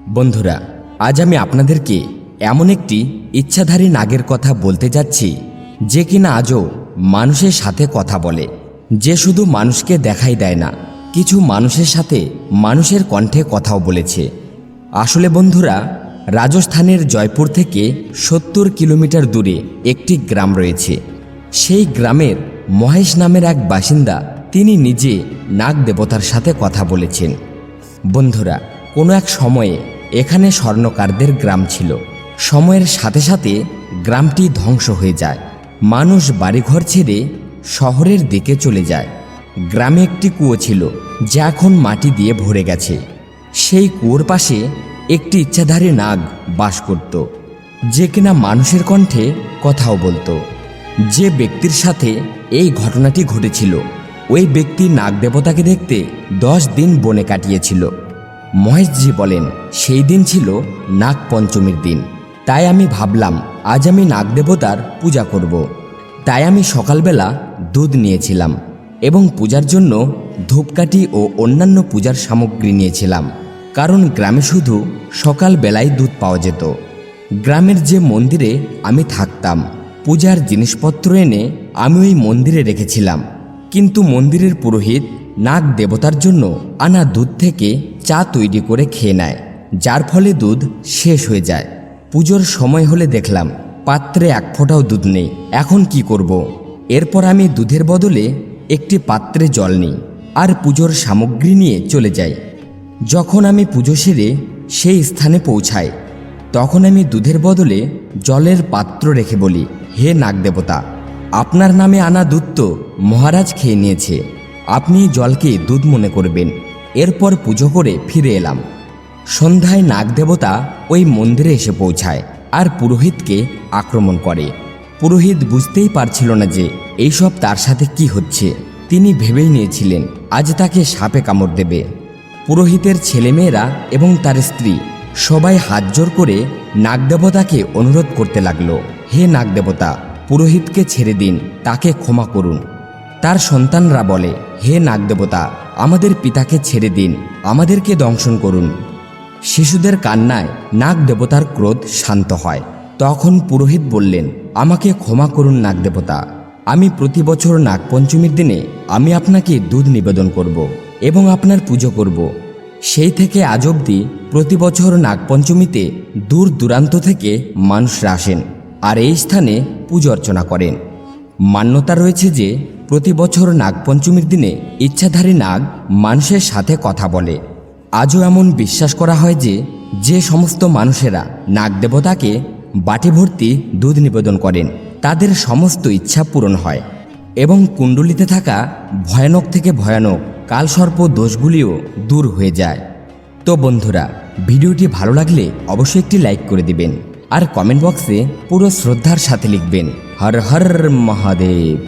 বন্ধুরা, আজ আমি আপনাদেরকে এমন একটি ইচ্ছাধারী নাগের কথা বলতে যাচ্ছি যে কিনা আজও মানুষের সাথে কথা বলে, যে শুধু মানুষকে দেখাই দেয় না, কিছু মানুষের সাথে মানুষের কণ্ঠে কথাও বলেছে। আসলে বন্ধুরা, রাজস্থানের জয়পুর থেকে 70 কিলোমিটার দূরে একটি গ্রাম রয়েছে। সেই গ্রামের মহেশ নামের এক বাসিন্দা, তিনি নিজে নাগ দেবতার সাথে কথা বলেছেন। বন্ধুরা, কোনো এক সময়ে এখানে স্বর্ণকারদের গ্রাম ছিল। সময়ের সাথে সাথে গ্রামটি ধ্বংস হয়ে যায়। মানুষ বাড়িঘর ছেড়ে শহরের দিকে চলে যায়। গ্রামে একটি কুয়ো ছিল, যা এখন মাটি দিয়ে ভরে গেছে। সেই কুয়োর পাশে একটি ইচ্ছাধারী নাগ বাস করত, যে কিনা মানুষের কণ্ঠে কথাও বলতো। যে ব্যক্তির সাথে এই ঘটনাটি ঘটেছিল, ওই ব্যক্তি নাগ দেবতাকে দেখতে 10 দিন বনে কাটিয়েছিল। মহেশজি বলেন, সেই দিন ছিল নাগ পঞ্চমীর দিন। তাই আমি ভাবলাম আজ আমি নাগ দেবতার পূজা করব। তাই আমি সকালবেলা দুধ নিয়েছিলাম এবং পূজার জন্য ধূপকাঠি ও অন্যান্য পূজার সামগ্রী নিয়েছিলাম, কারণ গ্রামে শুধু সকালবেলায় দুধ পাওয়া যেত। গ্রামের যে মন্দিরে আমি থাকতাম, পূজার জিনিসপত্র এনে আমি ওই মন্দিরে রেখেছিলাম। কিন্তু মন্দিরের পুরোহিত নাগ দেবতার জন্য আনা দুধ থেকে চা তৈরি করে খেয়ে নেয়, যার ফলে দুধ শেষ হয়ে যায়। পুজোর সময় হলে দেখলাম পাত্রে এক ফোঁটাও দুধ নেই। এখন কি করব? এরপর আমি দুধের বদলে একটি পাত্রে জল নিই আর পুজোর সামগ্রী নিয়ে চলে যাই। যখন আমি পুজো সেরে সেই স্থানে পৌঁছাই, তখন আমি দুধের বদলে জলের পাত্র রেখে বলি, হে নাগ দেবতা, আপনার নামে আনা দুধ তো মহারাজ খেয়ে নিয়েছে, আপনি জলকে দুধ মনে করবেন। এরপর পুজো করে ফিরে এলাম। সন্ধ্যায় নাগ দেবতা ওই মন্দিরে এসে পৌঁছায় আর পুরোহিতকে আক্রমণ করে। পুরোহিত বুঝতেই পারছিল না যে এইসব তার সাথে কি হচ্ছে। তিনি ভেবেই নিয়েছিলেন আজ তাকে সাপে কামড় দেবে। পুরোহিতের ছেলেমেয়েরা এবং তার স্ত্রী সবাই হাত জোর করে নাগ দেবতাকে অনুরোধ করতে লাগলো, হে নাগ দেবতা, পুরোহিতকে ছেড়ে দিন, তাকে ক্ষমা করুন। তার সন্তানরা বলে, হে নাগ দেবতা, আমাদের পিতাকে ছেড়ে দিন, আমাদেরকে দংশন করুন। শিশুদের কান্নায় নাগ দেবতার ক্রোধ শান্ত হয়। তখন পুরোহিত বললেন, আমাকে ক্ষমা করুন নাগ দেবতা, আমি প্রতি বছর নাগপঞ্চমীর দিনে আমি আপনাকে দুধ নিবেদন করব এবং আপনার পুজো করব। সেই থেকে আজ অবধি প্রতি বছর নাগপঞ্চমীতে দূর দূরান্ত থেকে মানুষরা আসেন আর এই স্থানে পুজো অর্চনা করেন। মান্যতা রয়েছে যে প্রতি বছর নাগপঞ্চমীর দিনে ইচ্ছাধারী নাগ মানুষের সাথে কথা বলে। আজও এমন বিশ্বাস করা হয় যে যে সমস্ত মানুষেরা নাগ দেবতাকে বাটি ভর্তি দুধ নিবেদন করেন, তাদের সমস্ত ইচ্ছা পূরণ হয় এবং কুণ্ডলিতে থাকা ভয়ানক থেকে ভয়ানক কালসর্প দোষগুলিও দূর হয়ে যায়। তো বন্ধুরা, ভিডিওটি ভালো লাগলে অবশ্যই একটি লাইক করে দিবেন আর কমেন্ট বক্সে পুরো শ্রদ্ধার সাথে লিখবেন, হর হর মহাদেব।